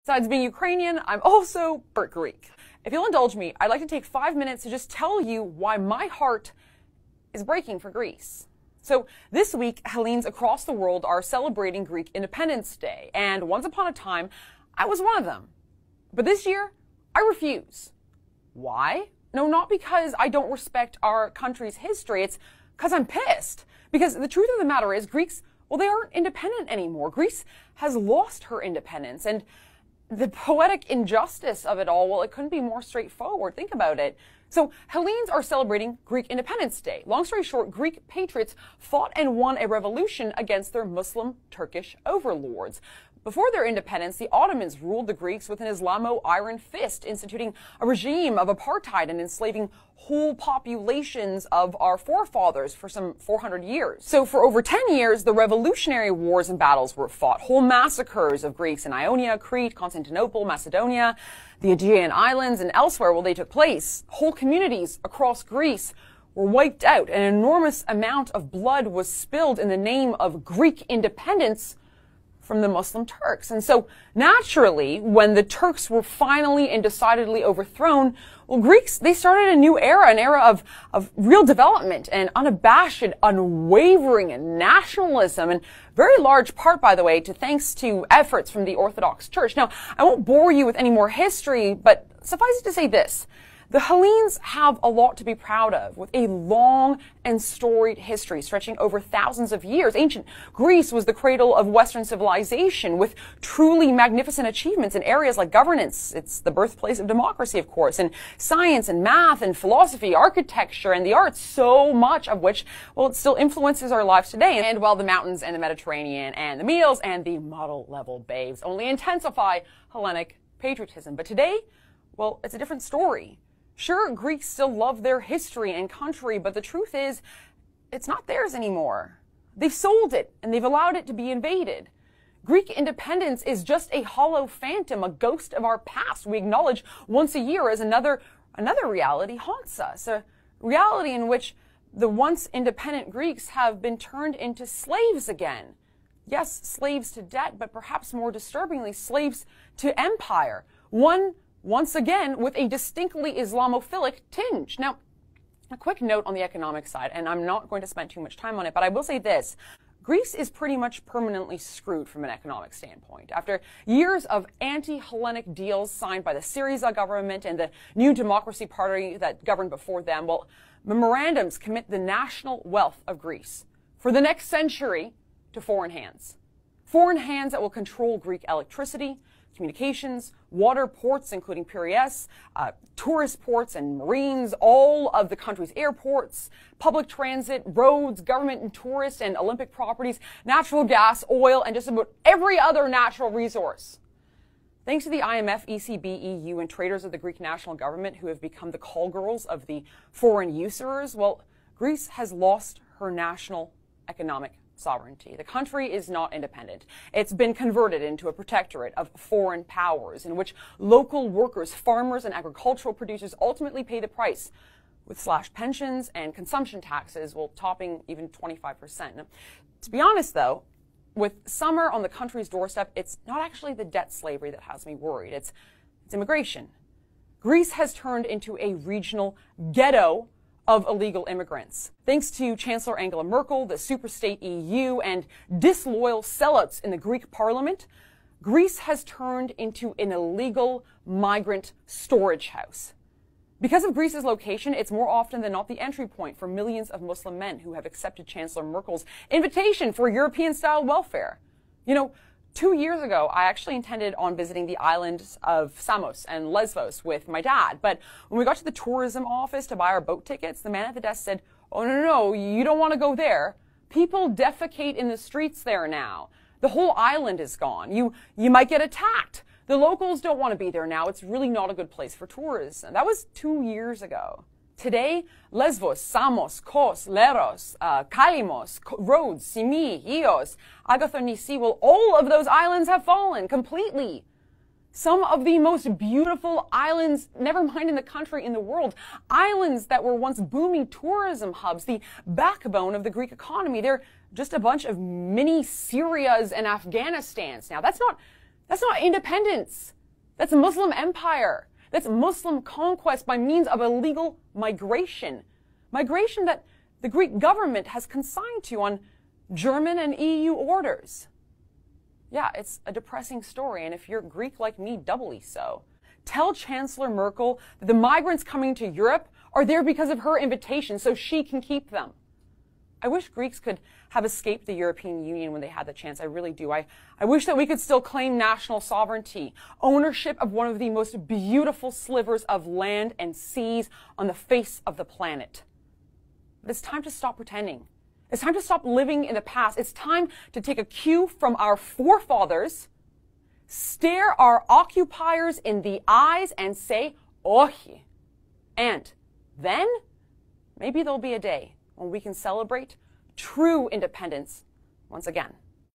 Besides being Ukrainian, I'm also part Greek. If you'll indulge me, I'd like to take 5 minutes to just tell you why my heart is breaking for Greece. So this week, Hellenes across the world are celebrating Greek Independence Day, and once upon a time, I was one of them. But this year, I refuse. Why? No, not because I don't respect our country's history, it's because I'm pissed. Because the truth of the matter is, Greeks, well, they aren't independent anymore. Greece has lost her independence, and the poetic injustice of it all, well, it couldn't be more straightforward. Think about it. So Hellenes are celebrating Greek Independence Day. Long story short, Greek patriots fought and won a revolution against their Muslim Turkish overlords. Before their independence, the Ottomans ruled the Greeks with an Islamo-iron fist, instituting a regime of apartheid and enslaving whole populations of our forefathers for some 400 years. So for over 10 years, the revolutionary wars and battles were fought. Whole massacres of Greeks in Ionia, Crete, Constantinople, Macedonia, the Aegean Islands, and elsewhere where they took place. Whole communities across Greece were wiped out. An enormous amount of blood was spilled in the name of Greek independence from the Muslim Turks. And so naturally, when the Turks were finally and decidedly overthrown, well, Greeks, they started a new era, an era of real development and unabashed, unwavering nationalism, and very large part, by the way, thanks to efforts from the Orthodox Church. Now, I won't bore you with any more history, but suffice it to say this. The Hellenes have a lot to be proud of, with a long and storied history stretching over thousands of years. Ancient Greece was the cradle of Western civilization, with truly magnificent achievements in areas like governance. It's the birthplace of democracy, of course, and science and math and philosophy, architecture and the arts, so much of which, well, it still influences our lives today. And while the mountains and the Mediterranean and the meals and the model-level babes only intensify Hellenic patriotism. But today, well, it's a different story. Sure, Greeks still love their history and country, but the truth is, it's not theirs anymore. They've sold it, and they've allowed it to be invaded. Greek independence is just a hollow phantom, a ghost of our past we acknowledge once a year as another reality haunts us, a reality in which the once independent Greeks have been turned into slaves again. Yes, slaves to debt, but perhaps more disturbingly, slaves to empire. Once again, with a distinctly Islamophilic tinge. Now, a quick note on the economic side, and I'm not going to spend too much time on it, but I will say this. Greece is pretty much permanently screwed from an economic standpoint. After years of anti-Hellenic deals signed by the Syriza government and the New Democracy Party that governed before them, well, memorandums commit the national wealth of Greece for the next century to foreign hands. Foreign hands that will control Greek electricity, communications, water, ports, including Piraeus, tourist ports and marines, all of the country's airports, public transit, roads, government and tourist and Olympic properties, natural gas, oil, and just about every other natural resource. Thanks to the IMF, ECB, EU, and traders of the Greek national government who have become the call girls of the foreign usurers, well, Greece has lost her national economic sovereignty. The country is not independent. It's been converted into a protectorate of foreign powers in which local workers, farmers, and agricultural producers ultimately pay the price with slashed pensions and consumption taxes, well, topping even 25%. Now, to be honest, though, with summer on the country's doorstep, it's not actually the debt slavery that has me worried. It's immigration. Greece has turned into a regional ghetto of illegal immigrants. Thanks to Chancellor Angela Merkel, the superstate EU, and disloyal sellouts in the Greek parliament, Greece has turned into an illegal migrant storage house. Because of Greece's location, it's more often than not the entry point for millions of Muslim men who have accepted Chancellor Merkel's invitation for European-style welfare. You know, 2 years ago, I actually intended on visiting the islands of Samos and Lesbos with my dad. But when we got to the tourism office to buy our boat tickets, the man at the desk said, "Oh, no, you don't want to go there. People defecate in the streets there now. The whole island is gone. You might get attacked. The locals don't want to be there now. It's really not a good place for tourists." And that was 2 years ago. Today, Lesbos, Samos, Kos, Leros, Kalimos, Rhodes, Simi, Ios, Agathonisi, well, all of those islands have fallen completely. Some of the most beautiful islands, never mind in the country, in the world. Islands that were once booming tourism hubs, the backbone of the Greek economy. They're just a bunch of mini Syrias and Afghanistans now. That's That's not independence. That's a Muslim empire. That's Muslim conquest by means of illegal migration. Migration that the Greek government has consigned to on German and EU orders. Yeah, it's a depressing story, and if you're Greek like me, doubly so. Tell Chancellor Merkel that the migrants coming to Europe are there because of her invitation, so she can keep them. I wish Greeks could have escaped the European Union when they had the chance. I really do. I wish that we could still claim national sovereignty, ownership of one of the most beautiful slivers of land and seas on the face of the planet. But it's time to stop pretending. It's time to stop living in the past. It's time to take a cue from our forefathers, stare our occupiers in the eyes and say, "Ohi." And then maybe there'll be a day when we can celebrate true independence once again.